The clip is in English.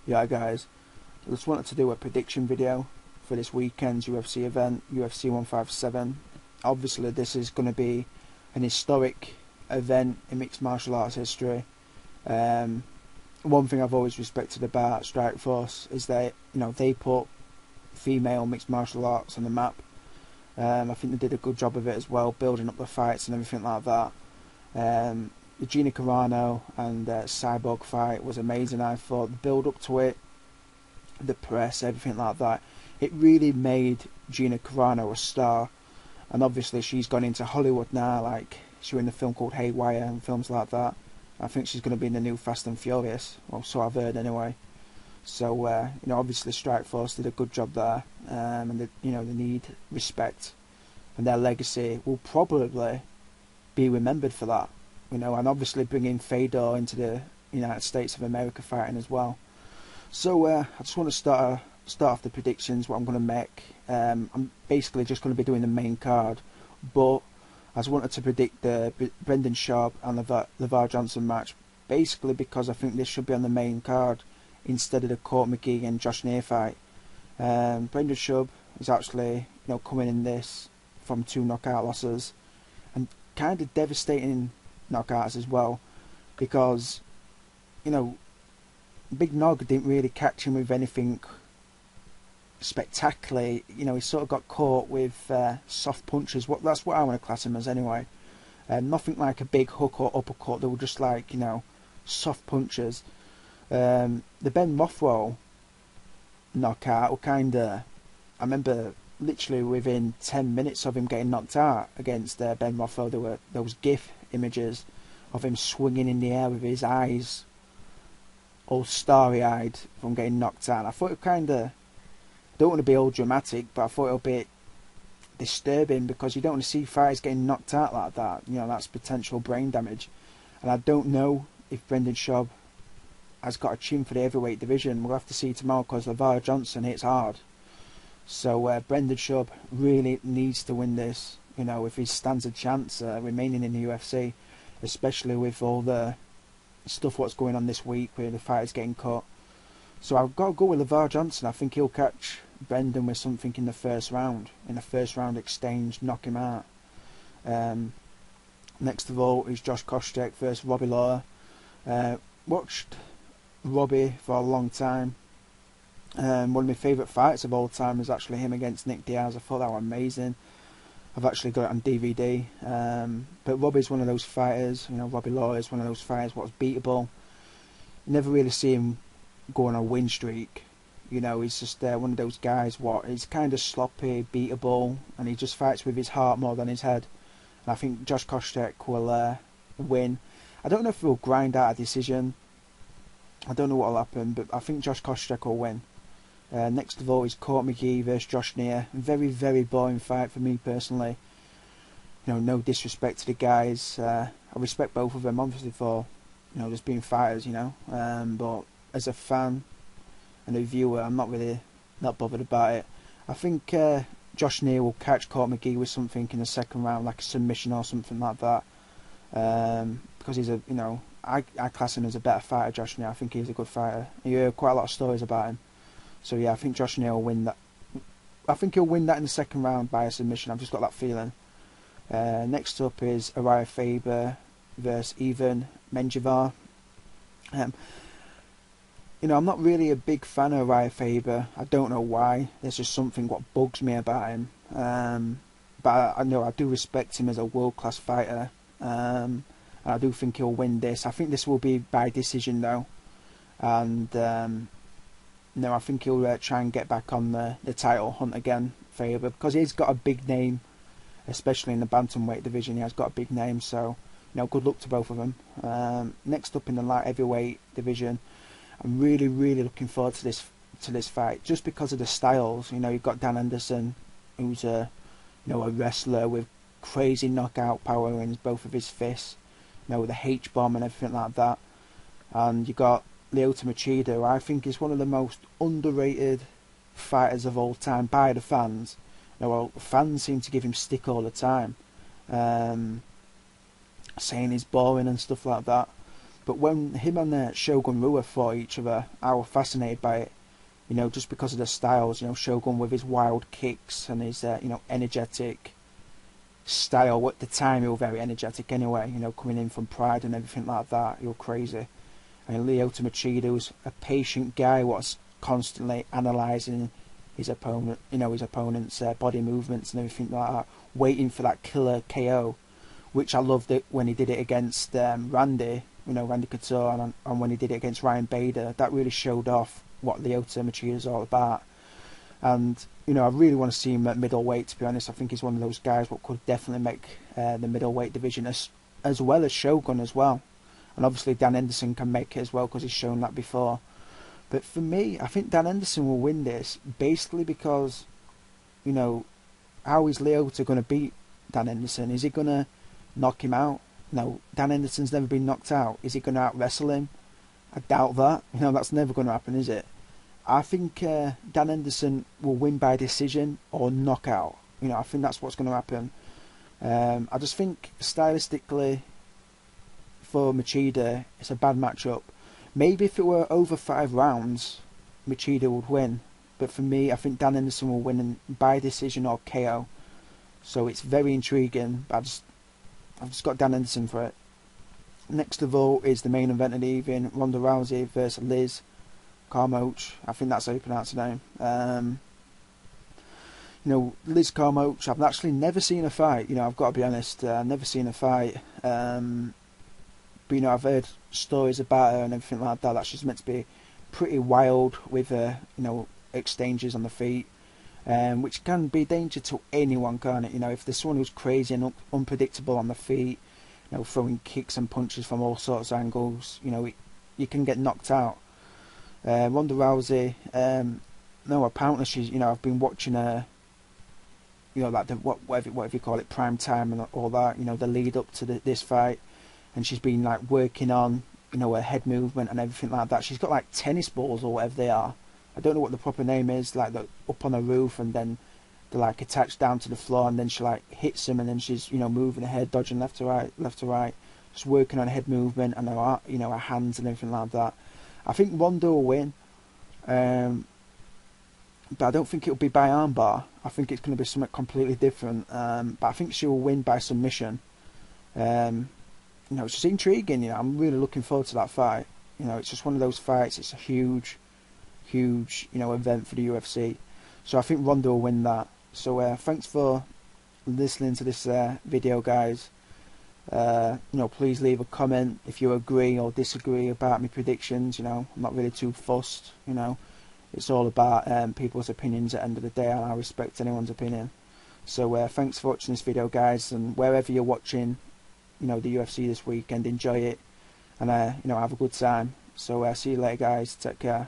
Yeah guys, I just wanted to do a prediction video for this weekend's UFC event, UFC 157. Obviously this is going to be an historic event in mixed martial arts history. One thing I've always respected about Strikeforce is they put female mixed martial arts on the map. I think they did a good job of it as well, building up the fights and everything like that. The Gina Carano and Cyborg fight was amazing. I thought the build up to it, the press, everything like that, it really made Gina Carano a star. And obviously she's gone into Hollywood now, like she was in a film called Haywire and films like that. I think she's going to be in the new Fast and Furious, or so I've heard anyway. So obviously Strikeforce did a good job there, and they need respect, and their legacy will probably be remembered for that. And obviously bringing Fedor into the United States of America fighting as well. So I just want to start off the predictions, what I'm going to make. I'm basically just going to be doing the main card, but I just wanted to predict the Brendan Schaub and LeVar Johnson match, basically because I think this should be on the main card instead of the Court McGee and Josh Neer fight. Brendan Schaub is actually coming in this from 2 knockout losses, and kind of devastating knockouts as well, because Big Nog didn't really catch him with anything spectacular. He sort of got caught with soft punches. That's what I want to class him as anyway. Nothing like a big hook or uppercut. They were just like soft punches. The Ben Rothwell knockout were I remember literally within 10 minutes of him getting knocked out against Ben Rothwell, there were those GIF images of him swinging in the air with his eyes all starry-eyed from getting knocked out. I thought it I don't want to be all dramatic, but I thought it would be disturbing, because you don't want to see fighters getting knocked out like that. That's potential brain damage. And I don't know if Brendan Schaub has got a chin for the heavyweight division. We'll have to see tomorrow, because LeVar Johnson hits hard. So Brendan Schaub really needs to win this, if he stands a chance remaining in the UFC, especially with all the stuff what's going on this week with the fighters getting cut. So I've got to go with LeVar Johnson. I think he'll catch Brendan with something in the first round, exchange, knock him out. Next of all is Josh Koscheck versus Robbie Lawler. Watched Robbie for a long time. One of my favourite fights of all time was actually him against Nick Diaz. I thought that was amazing. I've actually got it on DVD. But Robbie's one of those fighters, Robbie Lawler is one of those fighters what's beatable. You never really see him go on a win streak. He's just one of those guys he's kind of sloppy, beatable, and he just fights with his heart more than his head. And I think Josh Koscheck will win. I don't know if he'll grind out a decision. I don't know what will happen, but I think Josh Koscheck will win. Next of all is Court McGee versus Josh Neer. Very, very boring fight for me personally. No disrespect to the guys. I respect both of them, obviously, for just being fighters. But as a fan and a viewer, I'm not bothered about it. I think Josh Neer will catch Court McGee with something in the second round, like a submission or something like that. Because he's I class him as a better fighter, Josh Neer. I think he's a good fighter. You hear quite a lot of stories about him. So yeah, I think Josh Neer will win that. I think he'll win that in the second round by a submission. I've just got that feeling. Next up is Uriah Faber versus Ivan Menjivar. I'm not really a big fan of Uriah Faber. I don't know why. There's just something what bugs me about him. But I know I do respect him as a world-class fighter. And I do think he'll win this. I think this will be by decision though. And I think he'll try and get back on the title hunt again, Faber, because he's got a big name, especially in the bantamweight division. He has got a big name, so good luck to both of them. Next up in the light heavyweight division, I'm really, really looking forward to this fight, just because of the styles. You've got Dan Anderson, who's a wrestler with crazy knockout power in both of his fists, with the H-bomb and everything like that, and you got Lyoto Machida, who I think is one of the most underrated fighters of all time by the fans. Fans seem to give him stick all the time, saying he's boring and stuff like that. But when him and Shogun Rua fought each other, I was fascinated by it. You know, just because of the styles. You know, Shogun with his wild kicks and his energetic style. At the time, he was very energetic anyway. You know, coming in from Pride and everything like that, he was crazy. And Lyoto Machida was a patient guy, was constantly analysing his opponent's body movements and everything like that, waiting for that killer KO, which I loved it when he did it against Randy Couture, and when he did it against Ryan Bader. That really showed off what Lyoto Machida is all about. And I really want to see him at middleweight. To be honest, I think he's one of those guys what could definitely make the middleweight division, as well as Shogun as well. And obviously Dan Henderson can make it as well because he's shown that before. But for me, I think Dan Henderson will win this, basically because, how is Lyoto going to beat Dan Henderson? Is he going to knock him out? No, Dan Henderson's never been knocked out. Is he going to out-wrestle him? I doubt that. That's never going to happen, is it? I think Dan Henderson will win by decision or knockout. I think that's what's going to happen. I just think stylistically, for Machida, it's a bad matchup. Maybe if it were over 5 rounds, Machida would win. But for me, I think Dan Henderson will win by decision or KO. So it's very intriguing. I've just got Dan Henderson for it. Next of all is the main event of the evening: Ronda Rousey versus Liz Carmouche. I think that's how you pronounce her name. Liz Carmouche, I've actually never seen her fight. I've got to be honest, I've never seen her fight. But I've heard stories about her and everything like that. That she's meant to be pretty wild with her, exchanges on the feet, which can be a danger to anyone, can't it? If there's someone who's crazy and unpredictable on the feet, throwing kicks and punches from all sorts of angles, you can get knocked out. Ronda Rousey, apparently she's, I've been watching her, like whatever you call it, prime time and all that, the lead up to this fight, and she's been like working on, her head movement and everything like that. She's got like tennis balls or whatever they are. I don't know what the proper name is, like up on her roof, and then they're like attached down to the floor, and then she like hits them, and then she's moving her head, dodging left to right, just working on head movement and her her hands and everything like that. I think Ronda will win, but I don't think it'll be by armbar. I think it's going to be something completely different. But I think she will win by submission. It's just intriguing. I'm really looking forward to that fight. It's just one of those fights. It's a huge event for the UFC. So I think Ronda will win that. So thanks for listening to this video, guys. Please leave a comment if you agree or disagree about my predictions. I'm not really too fussed. It's all about people's opinions at the end of the day, and I respect anyone's opinion. So thanks for watching this video, guys, and wherever you're watching the UFC this weekend, enjoy it, and have a good time. So see you later, guys. Take care.